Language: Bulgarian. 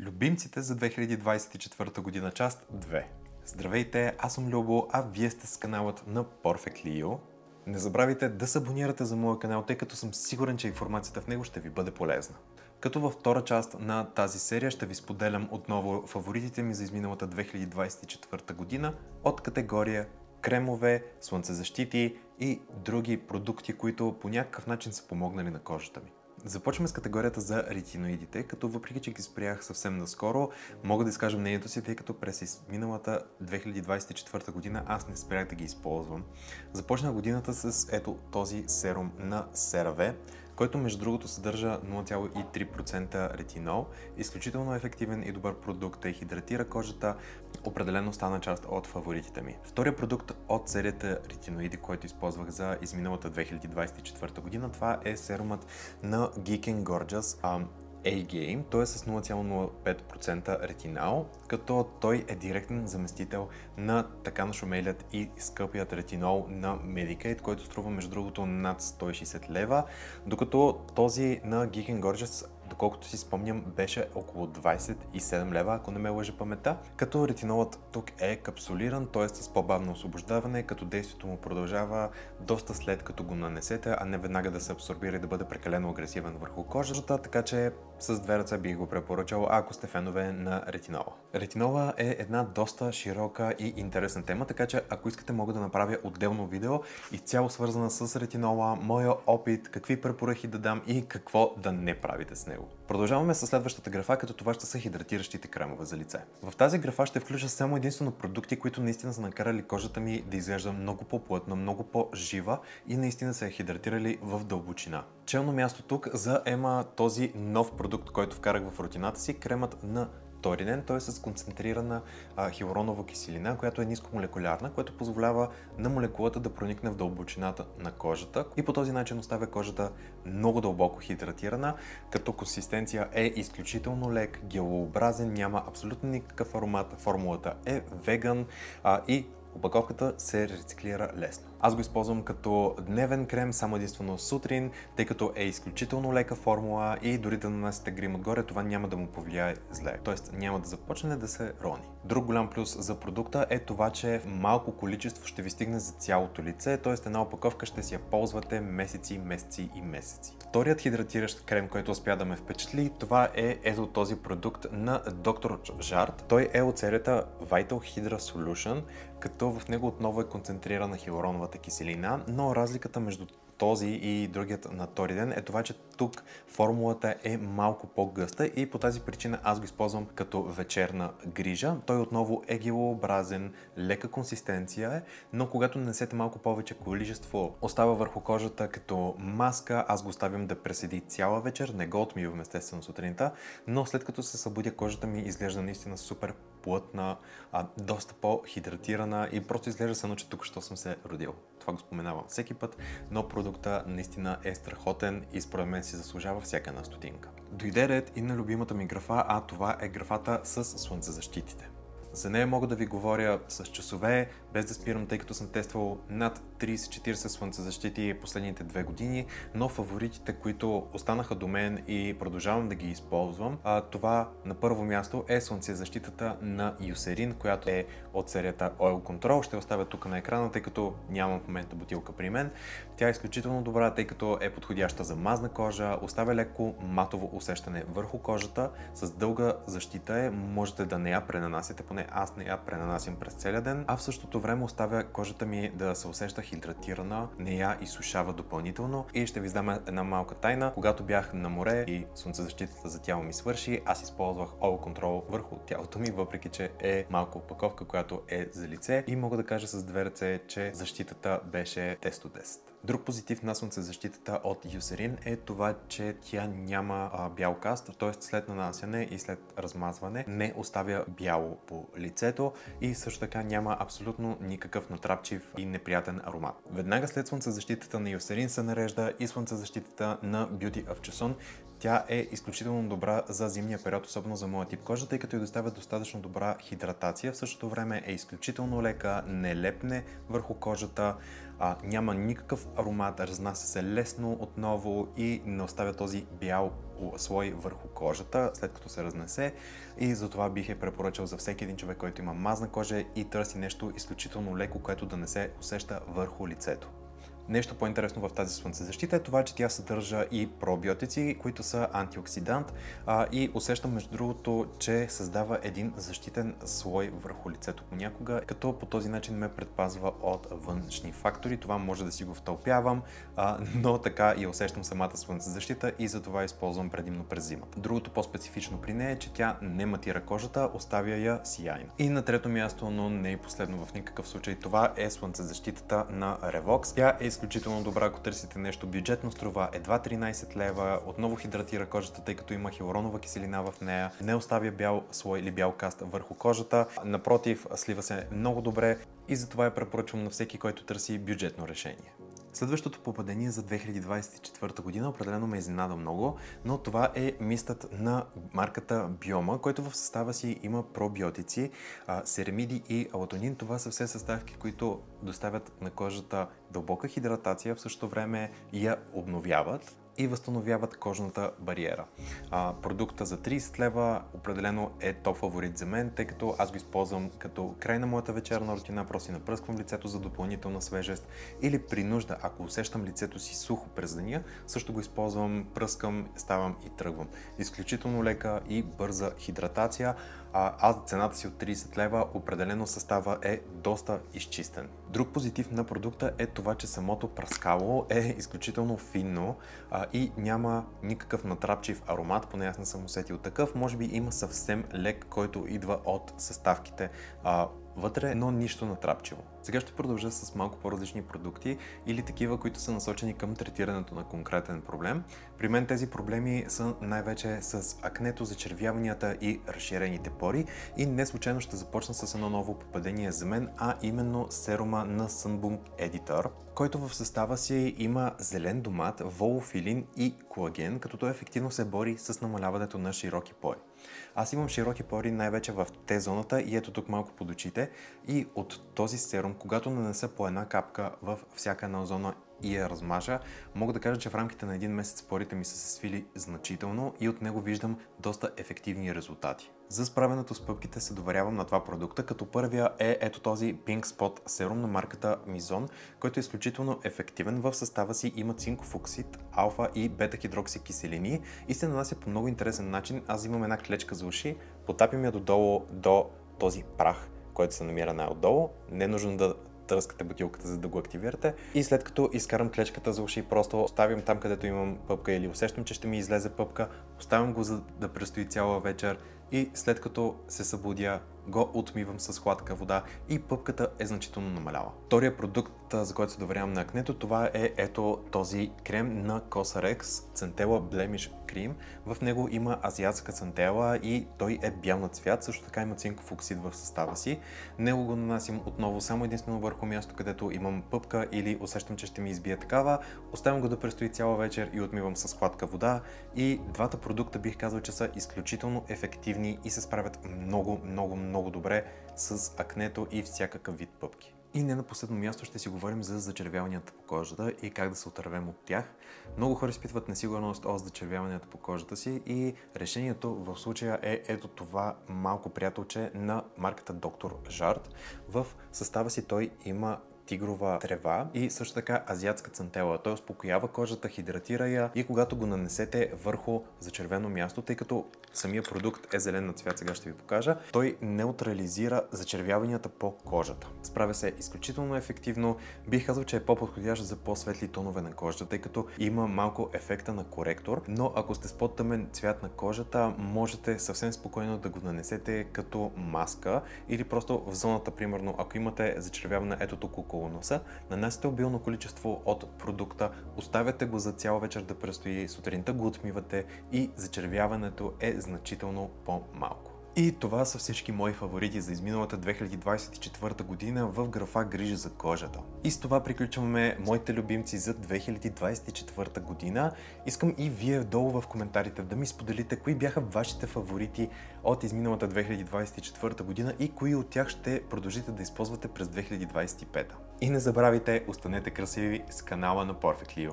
Любимците за 2024 година, част 2. Здравейте, аз съм Любо, а вие сте с каналът на Perfectly You. Не забравяйте да се абонирате за моя канал, тъй като съм сигурен, че информацията в него ще ви бъде полезна. Като във втора част на тази серия ще ви споделям отново фаворитите ми за изминалата 2024 година от категория кремове, слънцезащити и други продукти, които по някакъв начин са помогнали на кожата ми. Започваме с категорията за ретиноидите, като въпреки че ги спрях съвсем наскоро, мога да изкажа мнението си, тъй като през миналата 2024 година аз не спрях да ги използвам. Започнах годината с ето този серум на CeraVe, който между другото съдържа 0,3% ретинол. Изключително ефективен и добър продукт, и хидратира кожата. Определено стана част от фаворитите ми. Втория продукт от серията ретиноиди, който използвах за изминалата 2024 година, това е серумът на Geek & Gorgeous A-Game. Той е с 0,05% ретинол, като той е директен заместител на така нашумелият и скъпият ретинол на Medik8, който струва между другото над 160 лева, докато този на Geek & Gorgeous, доколкото си спомням, беше около 27 лева, ако не ме лъже паметта, като ретинолът тук е капсулиран, т.е. с по-бавно освобождаване, като действието му продължава доста след като го нанесете, а не веднага да се абсорбира и да бъде прекалено агресивен върху кожата, така че с две ръце бих го препоръчал, ако сте фенове на ретинола. Ретинола е една доста широка и интересна тема, така че ако искате, мога да направя отделно видео изцяло свързана с ретинола, моя опит, какви препоръки да дам и какво да не правите с него. Продължаваме с следващата графа, като това ще са хидратиращите кремове за лице. В тази графа ще включа само единствено продукти, които наистина са накарали кожата ми да изглежда много по-плътна, много по-жива и наистина са я хидратирали в дълбочина. Челно място тук заема този нов продукт, който вкарах в рутината си, кремът на Torinen. Той е с концентрирана хиалуронова киселина, която е нискомолекулярна, което позволява на молекулата да проникне в дълбочината на кожата и по този начин оставя кожата много дълбоко хидратирана, като консистенция е изключително лек, гелообразен, няма абсолютно никакъв аромат, формулата е веган и опаковката се рециклира лесно. Аз го използвам като дневен крем само единствено сутрин, тъй като е изключително лека формула и дори да нанасите грим отгоре, това няма да му повлияе зле. Тоест няма да започне да се рони. Друг голям плюс за продукта е това, че малко количество ще ви стигне за цялото лице, т.е. една опаковка ще си я ползвате месеци, месеци и месеци. Вторият хидратиращ крем, който успя да ме впечатли, това е ето този продукт на Dr. Jart. Той е от серията Vital Hydra Solution, като в него отново е концентрирана хиалуроновата киселина, но разликата между този и другият на Torinen е това, че тук формулата е малко по-гъста и по тази причина аз го използвам като вечерна грижа. Той отново е гелообразен, лека консистенция е, но когато нанесете малко повече количество, остава върху кожата като маска, аз го оставям да преседи цяла вечер, не го отмивам естествено сутринта, но след като се събудя, кожата ми изглежда наистина супер плътна, доста по-хидратирана и просто изглежда само, че тук що съм се родил. Това го споменавам всеки път, но продукта наистина е страхотен и според мен си заслужава всяка една стотинка. Дойде ред и на любимата ми графа, а това е графата с слънцезащитите. За нея мога да ви говоря с часове, без да спирам, тъй като съм тествал над 30-40 слънцезащити последните 2 години, но фаворитите, които останаха до мен и продължавам да ги използвам, това на първо място е слънцезащитата на Eucerin, която е от серията Oil Control. Ще оставя тук на екрана, тъй като нямам в момента бутилка при мен. Тя е изключително добра, тъй като е подходяща за мазна кожа, оставя леко матово усещане върху кожата, с дълга защита е, можете да не я пренанасяте, поне аз не я пренанасям през целия ден, а в същото време оставя кожата ми да се усеща хидратирана, не я изсушава допълнително. И ще ви дам една малка тайна. Когато бях на море и слънцезащитата за тяло ми свърши, аз използвах Oil Control върху тялото ми, въпреки че е малка опаковка, която е за лице, и мога да кажа с две ръце, че защитата беше 10 от 10. Друг позитив на слънцезащитата от Eucerin е това, че тя няма бял каст, т.е. след нанасяне и след размазване не оставя бяло по лицето и също така няма абсолютно никакъв натрапчив и неприятен аромат. Веднага след слънцезащитата на Eucerin се нарежда и слънцезащитата на Beauty of Joseon. Тя е изключително добра за зимния период, особено за моя тип кожа, тъй като й доставя достатъчно добра хидратация. В същото време е изключително лека, не лепне върху кожата, няма никакъв аромат, разнася се лесно отново и не оставя този бял слой върху кожата, след като се разнесе, и затова бих я препоръчал за всеки един човек, който има мазна кожа и търси нещо изключително леко, което да не се усеща върху лицето. Нещо по-интересно в тази слънцезащита е това, че тя съдържа и пробиотици, които са антиоксидант, и усещам между другото, че създава един защитен слой върху лицето понякога, като по този начин ме предпазва от външни фактори. Това може да си го втълпявам, но така и усещам самата слънцезащита и затова използвам предимно през зимата. Другото по-специфично при нея е, че тя не матира кожата, оставя я сияйна. И на трето място, но не и последно в никакъв случай, това е слънцезащитата на Revox. Тя е изключително добра, ако търсите нещо бюджетно, струва едва 13 лева, отново хидратира кожата, тъй като има хиалуронова киселина в нея, не оставя бял слой или бял каст върху кожата, напротив, слива се много добре и затова я препоръчвам на всеки, който търси бюджетно решение. Следващото попадение за 2024 година определено ме изненада много, но това е мистът на марката Bioma, който в състава си има пробиотици, серамиди и алатонин. Това са все съставки, които доставят на кожата дълбока хидратация, в същото време я обновяват и възстановяват кожната бариера. Продукта за 30 лева определено е топ фаворит за мен, тъй като аз го използвам като край на моята вечерна рутина, просто си напръсквам лицето за допълнителна свежест или при нужда, ако усещам лицето си сухо през деня, също го използвам, пръскам, ставам и тръгвам. Изключително лека и бърза хидратация. Аз цената си от 30 лева, определено състава е доста изчистен. Друг позитив на продукта е това, че самото пръскало е изключително финно и няма никакъв натрапчив аромат, поне аз не съм усетил такъв. Може би има съвсем лек, който идва от съставките вътре, но нищо натрапчиво. Сега ще продължа с малко по-различни продукти или такива, които са насочени към третирането на конкретен проблем. При мен тези проблеми са най-вече с акнето, зачервяванията и разширените пори и не случайно ще започна с едно ново попадение за мен, а именно серума на Sunbum Editor, който в състава си има зелен домат, волофилин и колаген, като той ефективно се бори с намаляването на широки пори. Аз имам широки пори най-вече в Т-зоната и ето тук малко под очите, и от този серум, когато нанеса по една капка в всяка една зона и я размажа, мога да кажа, че в рамките на един месец порите ми са се свили значително и от него виждам доста ефективни резултати. За справянето с пъпките се доверявам на два продукта, като първия е ето този Pink Spot серум на марката Mizon, който е изключително ефективен. В състава си има цинков оксид, алфа и бета хидроксикиселини и се нанася по много интересен начин. Аз имам една клечка за уши, потапям я додолу до този прах, който се намира най-отдолу. Не е нужно да тръскате бутилката, за да го активирате. И след като изкарам клечката за уши, просто оставям там, където имам пъпка или усещам, че ще ми излезе пъпка, оставям го, за да престои цяла вечер и след като се събудя, го отмивам с хладка вода и пъпката е значително намаляла. Втория продукт, за който се доверявам на акнето, това е ето този крем на Cosrx Centella Blemish Cream. В него има азиатска цантела и той е бял на цвят, също така има цинков оксид в състава си. Него го нанасям отново само единствено върху място, където имам пъпка или усещам, че ще ми избие такава. Оставям го да престои цяла вечер и отмивам с хладка вода. И двата продукта бих казал, че са изключително ефективни и се справят много добре с акнето и всякакъв вид пъпки. И не на последно място ще си говорим за зачервяванията по кожата и как да се отървем от тях. Много хора изпитват несигурност от зачервяванията по кожата си и решението в случая е ето това малко приятелче на марката Dr. Jart. В състава си той има тигрова трева и също така азиатска цантела. Той успокоява кожата, хидратира я и когато го нанесете върху зачервено място, тъй като самия продукт е зелен на цвят, сега ще ви покажа, той неутрализира зачервяванията по кожата. Справя се изключително ефективно. Бих казал, че е по-подходящ за по-светли тонове на кожата, тъй като има малко ефекта на коректор, но ако сте с по-тъмен цвят на кожата, можете съвсем спокойно да го нанесете като маска или просто в зоната, примерно, ако имате зачервяване ето тук около носа, нанасяте обилно количество от продукта, оставяте го за цяла вечер да престои, сутринта го отмивате и зачервяването е значително по-малко. И това са всички мои фаворити за изминалата 2024 година в графа грижа за кожата. И с това приключваме моите любимци за 2024 година. Искам и вие долу в коментарите да ми споделите кои бяха вашите фаворити от изминалата 2024 година и кои от тях ще продължите да използвате през 2025. И не забравяйте, останете красиви с канала на Perfect Leo.